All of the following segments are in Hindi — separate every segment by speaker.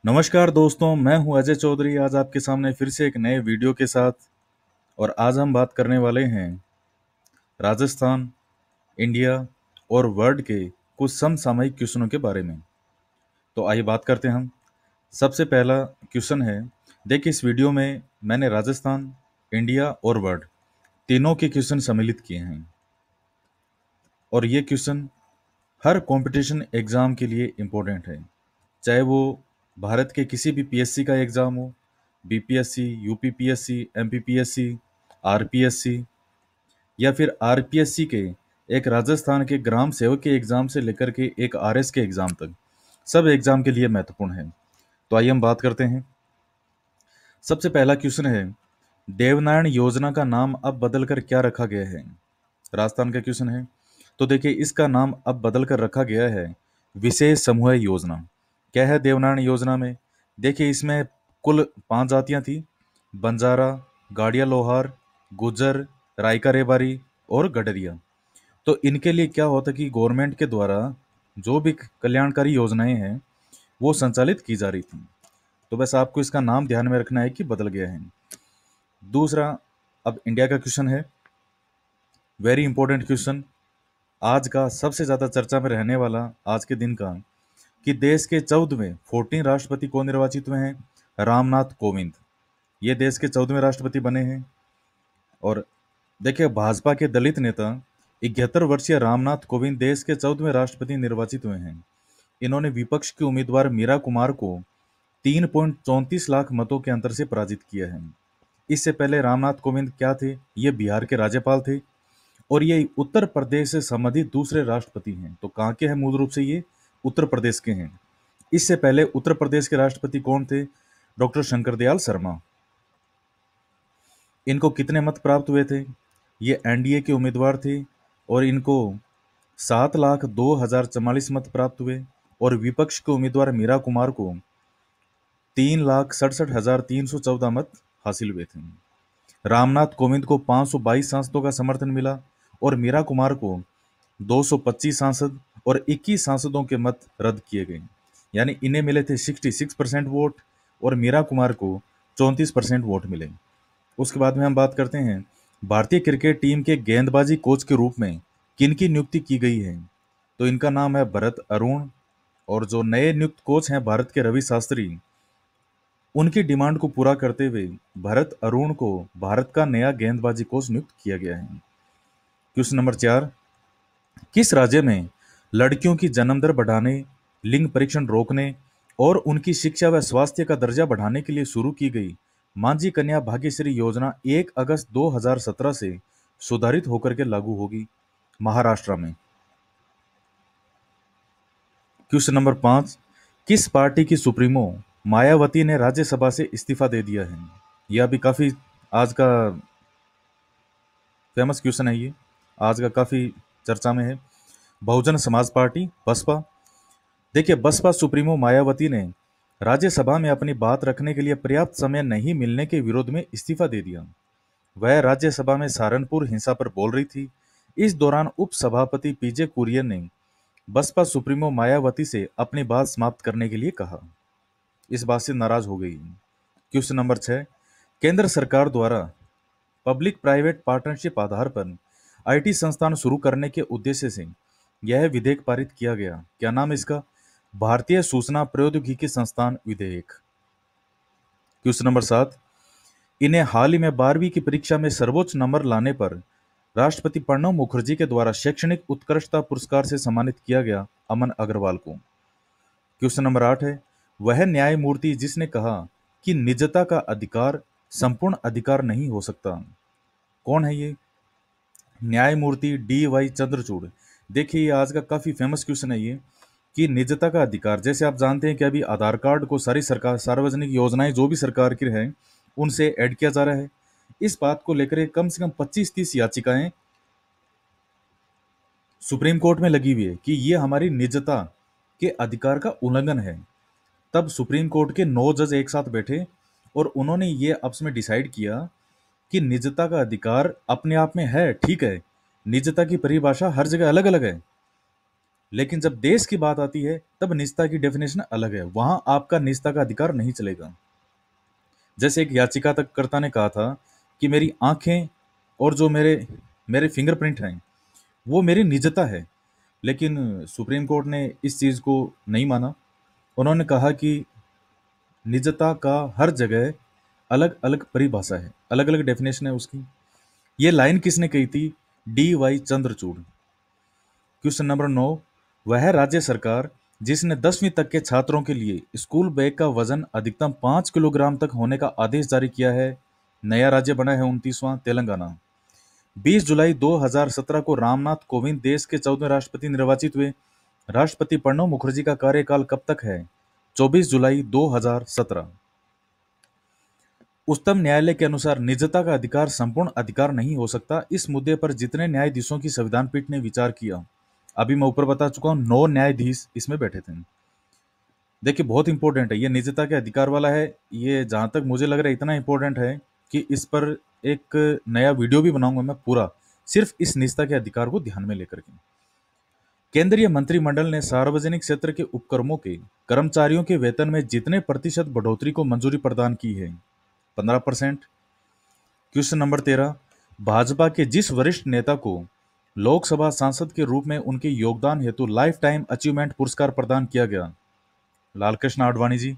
Speaker 1: नमस्कार दोस्तों, मैं हूं अजय चौधरी। आज आपके सामने फिर से एक नए वीडियो के साथ। और आज हम बात करने वाले हैं राजस्थान, इंडिया और वर्ल्ड के कुछ समसामयिक क्वेश्चनों के बारे में। तो आइए बात करते हैं हम। सबसे पहला क्वेश्चन है, देखिए इस वीडियो में मैंने राजस्थान, इंडिया और वर्ल्ड तीनों के क्वेश्चन सम्मिलित किए हैं। और ये क्वेश्चन हर कंपटीशन एग्ज़ाम के लिए इम्पोर्टेंट है, चाहे वो भारत के किसी भी पीएससी का एग्ज़ाम हो, बीपीएससी, यूपीपीएससी, एमपीपीएससी, आरपीएससी, या फिर आरपीएससी के एक राजस्थान के ग्राम सेवक के एग्ज़ाम से लेकर के एक आरएस के एग्ज़ाम तक, सब एग्ज़ाम के लिए महत्वपूर्ण है। तो आइए हम बात करते हैं। सबसे पहला क्वेश्चन है, देवनारायण योजना का नाम अब बदलकर क्या रखा गया है? राजस्थान का क्वेश्चन है। तो देखिए इसका नाम अब बदल कर रखा गया है विशेष समूह योजना। क्या है देवनारायण योजना में? देखिए इसमें कुल 5 जातियां थी: बंजारा, गाड़िया लोहार, गुज्जर, रायका रेबारी और गडरिया। तो इनके लिए क्या होता कि गवर्नमेंट के द्वारा जो भी कल्याणकारी योजनाएं हैं वो संचालित की जा रही थी। तो बस आपको इसका नाम ध्यान में रखना है कि बदल गया है। दूसरा, अब इंडिया का क्वेश्चन है, वेरी इंपॉर्टेंट क्वेश्चन, आज का सबसे ज़्यादा चर्चा में रहने वाला आज के दिन का, कि देश के 14वें 14 राष्ट्रपति कौन निर्वाचित हुए हैं? रामनाथ कोविंद। ये देश के 14वें राष्ट्रपति बने हैं। और देखिए भाजपा के दलित नेता 71 वर्षीय रामनाथ कोविंद देश के 14वें राष्ट्रपति निर्वाचित हुए हैं। इन्होंने विपक्ष के उम्मीदवार मीरा कुमार को 3.34 लाख मतों के अंतर से पराजित किया है। इससे पहले रामनाथ कोविंद क्या थे? ये बिहार के राज्यपाल थे और ये उत्तर प्रदेश से संबंधित दूसरे राष्ट्रपति हैं। तो कहाँ के हैं मूल रूप से? ये उत्तर प्रदेश के हैं। इससे पहले उत्तर प्रदेश के राष्ट्रपति कौन थे? डॉक्टर शंकर दयाल शर्मा। इनको कितने मत प्राप्त हुए थे? ये एनडीए के उम्मीदवार थे और इनको 7,02,044 मत प्राप्त हुए। और विपक्ष के उम्मीदवार मीरा कुमार को 3,67,314 मत हासिल हुए थे। रामनाथ कोविंद को 522 सांसदों का समर्थन मिला और मीरा कुमार को 225 सांसद और 21 सांसदों के मत रद्द किए गए। यानी इन्हें मिले थे 66% वोट और मीरा कुमार को 34% वोट मिले। उसके बाद में हम बात करते हैं, भारतीय क्रिकेट टीम के गेंदबाजी कोच के रूप में किनकी नियुक्ति की गई है? तो इनका नाम है भरत अरुण। और जो नए नियुक्त कोच हैं भारत के रवि शास्त्री, उनकी डिमांड को पूरा करते हुए भरत अरुण को भारत का नया गेंदबाजी कोच नियुक्त किया गया है। क्वेश्चन नंबर 4, किस राज्य में लड़कियों की जन्म दर बढ़ाने, लिंग परीक्षण रोकने और उनकी शिक्षा व स्वास्थ्य का दर्जा बढ़ाने के लिए शुरू की गई मांझी कन्या भाग्यश्री योजना 1 अगस्त 2017 से सुधारित होकर के लागू होगी? महाराष्ट्र में। क्वेश्चन नंबर 5, किस पार्टी की सुप्रीमो मायावती ने राज्यसभा से इस्तीफा दे दिया है? यह भी काफी आज का फेमस क्वेश्चन है, ये आज का काफी चर्चा में है। बहुजन समाज पार्टी, बसपा। देखिए बसपा सुप्रीमो मायावती ने राज्यसभा में अपनी बात रखने के लिए पर्याप्त समय नहीं मिलने के विरोध में इस्तीफा दे दिया। वह राज्यसभा में सहारनपुर हिंसा पर बोल रही थी। इस दौरान उपसभापति पीजे कुरियन ने बसपा सुप्रीमो मायावती से अपनी बात समाप्त करने के लिए कहा। इस बात से नाराज हो गई। क्वेश्चन नंबर 6, केंद्र सरकार द्वारा पब्लिक प्राइवेट पार्टनरशिप आधार पर आईटी संस्थान शुरू करने के उद्देश्य से यह विधेयक पारित किया गया। क्या नाम है इसका? भारतीय सूचना प्रौद्योगिकी संस्थान विधेयक। क्वेश्चन नंबर 7, इन्हें हाल ही में 12वीं की परीक्षा में सर्वोच्च नंबर लाने पर राष्ट्रपति प्रणब मुखर्जी के द्वारा शैक्षणिक उत्कृष्टता पुरस्कार से सम्मानित किया गया अमन अग्रवाल को। क्वेश्चन नंबर 8 है, वह न्यायमूर्ति जिसने कहा कि निजता का अधिकार संपूर्ण अधिकार नहीं हो सकता, कौन है ये? न्यायमूर्ति डी वाई चंद्रचूड़। देखिए ये आज का काफी फेमस क्वेश्चन है ये, कि निजता का अधिकार, जैसे आप जानते हैं कि अभी आधार कार्ड को सारी सरकार सार्वजनिक योजनाएं जो भी सरकार की है उनसे ऐड किया जा रहा है। इस बात को लेकर कम से कम 25-30 याचिकाएं सुप्रीम कोर्ट में लगी हुई है कि ये हमारी निजता के अधिकार का उल्लंघन है। तब सुप्रीम कोर्ट के 9 जज एक साथ बैठे और उन्होंने ये आपस में डिसाइड किया कि निजता का अधिकार अपने आप में है, ठीक है, निजता की परिभाषा हर जगह अलग अलग है, लेकिन जब देश की बात आती है तब निजता की डेफिनेशन अलग है, वहां आपका निजता का अधिकार नहीं चलेगा। जैसे एक याचिकाकर्ता ने कहा था कि मेरी आंखें और जो मेरे मेरे फिंगरप्रिंट हैं वो मेरी निजता है, लेकिन सुप्रीम कोर्ट ने इस चीज को नहीं माना। उन्होंने कहा कि निजता का हर जगह अलग अलग परिभाषा है, अलग अलग डेफिनेशन है उसकी। ये लाइन किसने कही थी? D.Y. चंद्रचूड़। क्वेश्चन नंबर 9, वह राज्य सरकार जिसने 10वीं तक के छात्रों के लिए स्कूल बैग का वजन अधिकतम 5 किलोग्राम तक होने का आदेश जारी किया है। नया राज्य बना है 29वां, तेलंगाना। 20 जुलाई 2017 को रामनाथ कोविंद देश के 14वें राष्ट्रपति निर्वाचित हुए। राष्ट्रपति प्रणब मुखर्जी का कार्यकाल कब तक है? 24 जुलाई 2017। उच्चतम न्यायालय के अनुसार निजता का अधिकार संपूर्ण अधिकार नहीं हो सकता। इस मुद्दे पर जितने न्यायाधीशों की संविधान पीठ ने विचार किया, अभी मैं ऊपर बता चुका हूं, 9 न्यायाधीश इसमें बैठे थे। देखिए बहुत इंपॉर्टेंट है, ये निजता के अधिकार वाला है। ये जहां तक मुझे लग रहा है इतना इंपॉर्टेंट है कि इस पर एक नया वीडियो भी बनाऊंगा मैं पूरा, सिर्फ इस निजता के अधिकार को ध्यान में लेकर के। केंद्रीय मंत्रिमंडल ने सार्वजनिक क्षेत्र के उपक्रमों के कर्मचारियों के वेतन में जितने प्रतिशत बढ़ोतरी को मंजूरी प्रदान की है? 15%। क्वेश्चन नंबर 13, भाजपा के जिस वरिष्ठ नेता को लोकसभा सांसद के रूप में उनके योगदान हेतु लाइफ टाइम अचीवमेंट पुरस्कार प्रदान किया गया? लालकृष्ण आडवाणी जी।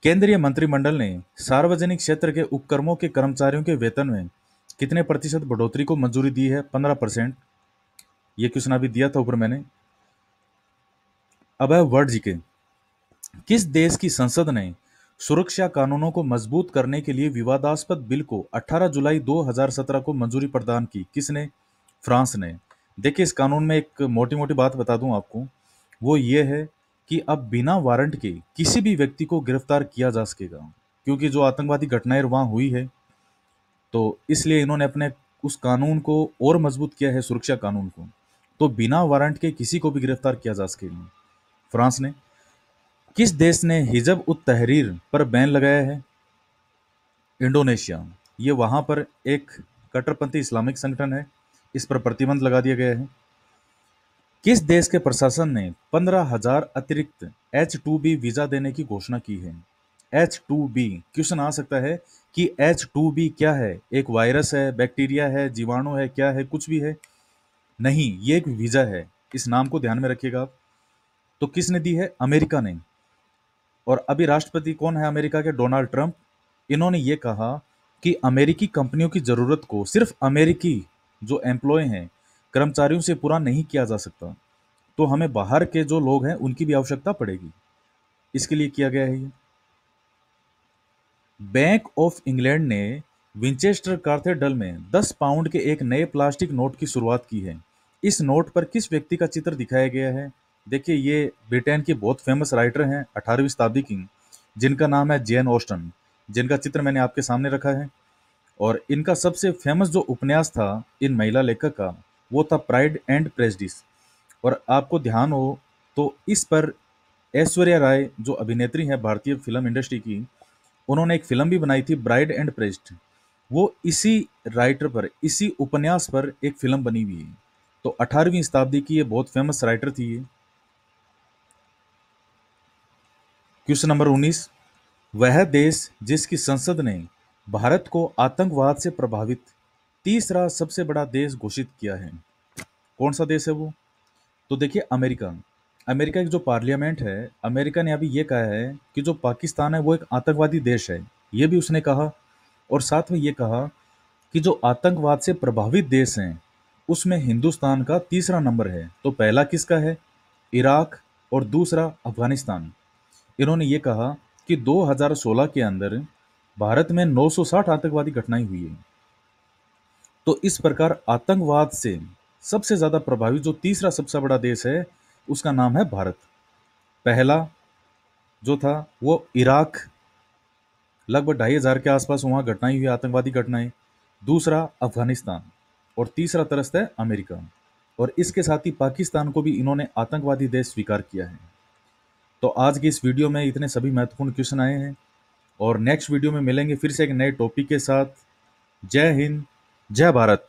Speaker 1: केंद्रीय मंत्रिमंडल ने सार्वजनिक क्षेत्र के उपक्रमों के कर्मचारियों के वेतन में कितने प्रतिशत बढ़ोतरी को मंजूरी दी है? 15%। ये क्वेश्चन अभी दिया था ऊपर मैंने। अब है वर्ड जी के। किस देश की संसद ने सुरक्षा कानूनों को मजबूत करने के लिए विवादास्पद बिल को 18 जुलाई 2017 को मंजूरी प्रदान की? किसने? फ्रांस ने। देखिए इस कानून में एक मोटी मोटी बात बता दूं आपको, वो ये है कि अब बिना वारंट के किसी भी व्यक्ति को गिरफ्तार किया जा सकेगा, क्योंकि जो आतंकवादी घटनाएं वहां हुई है तो इसलिए इन्होंने अपने उस कानून को और मजबूत किया है, सुरक्षा कानून को। तो बिना वारंट के किसी को भी गिरफ्तार किया जा सकेगा। फ्रांस ने। किस देश ने हिजब उत तहरीर पर बैन लगाया है? इंडोनेशिया। ये वहां पर एक कट्टरपंथी इस्लामिक संगठन है, इस पर प्रतिबंध लगा दिया गया है। किस देश के प्रशासन ने 15,000 अतिरिक्त H-2B वीजा देने की घोषणा की है? H-2B क्वेश्चन आ सकता है कि H-2B क्या है? एक वायरस है, बैक्टीरिया है, जीवाणु है, क्या है? कुछ भी है नहीं, ये एक वीजा है। इस नाम को ध्यान में रखिएगा आप। तो किसने दी है? अमेरिका ने। और अभी राष्ट्रपति कौन है अमेरिका के? Donald Trump. इन्होंने ये कहा कि अमेरिकी कंपनियों की जरूरत को सिर्फ अमेरिकी जो एम्प्लॉय हैं, कर्मचारियों से पूरा नहीं किया जा सकता, तो हमें बाहर के जो लोग हैं उनकी भी आवश्यकता पड़ेगी। इसके लिए किया गया है ये। बैंक ऑफ इंग्लैंड ने विंचेस्टर कैथेड्रल में 10 पाउंड के एक नए प्लास्टिक नोट की शुरुआत की है। इस नोट पर किस व्यक्ति का चित्र दिखाया गया है? देखिए ये ब्रिटेन के बहुत फेमस राइटर हैं 18वीं शताब्दी की, जिनका नाम है जेन ऑस्टन, जिनका चित्र मैंने आपके सामने रखा है। और इनका सबसे फेमस जो उपन्यास था इन महिला लेखक का, वो था प्राइड एंड प्रेजुडिस। और आपको ध्यान हो तो इस पर ऐश्वर्या राय जो अभिनेत्री है भारतीय फिल्म इंडस्ट्री की, उन्होंने एक फिल्म भी बनाई थी ब्राइड एंड प्रेस्ट। वो इसी राइटर पर, इसी उपन्यास पर एक फिल्म बनी हुई है। तो 18वीं शताब्दी की ये बहुत फेमस राइटर थी ये। क्वेश्चन नंबर 19, वह देश जिसकी संसद ने भारत को आतंकवाद से प्रभावित तीसरा सबसे बड़ा देश घोषित किया है, कौन सा देश है वो? तो देखिए अमेरिका। अमेरिका की जो पार्लियामेंट है, अमेरिका ने अभी ये कहा है कि जो पाकिस्तान है वो एक आतंकवादी देश है, ये भी उसने कहा। और साथ में ये कहा कि जो आतंकवाद से प्रभावित देश हैं उसमें हिंदुस्तान का तीसरा नंबर है। तो पहला किसका है? इराक, और दूसरा अफगानिस्तान। इन्होंने ये कहा कि 2016 के अंदर भारत में 960 आतंकवादी घटनाएं हुई है। तो इस प्रकार आतंकवाद से सबसे ज्यादा प्रभावित जो तीसरा सबसे बड़ा देश है उसका नाम है भारत। पहला जो था वो इराक, लगभग 2,500 के आसपास वहां घटनाएं हुई, आतंकवादी घटनाएं। दूसरा अफगानिस्तान, और तीसरा तरस्त है अमेरिका। और इसके साथ ही पाकिस्तान को भी इन्होंने आतंकवादी देश स्वीकार किया है। तो आज की इस वीडियो में इतने सभी महत्वपूर्ण क्वेश्चन आए हैं, और नेक्स्ट वीडियो में मिलेंगे फिर से एक नए टॉपिक के साथ। जय हिंद, जय भारत।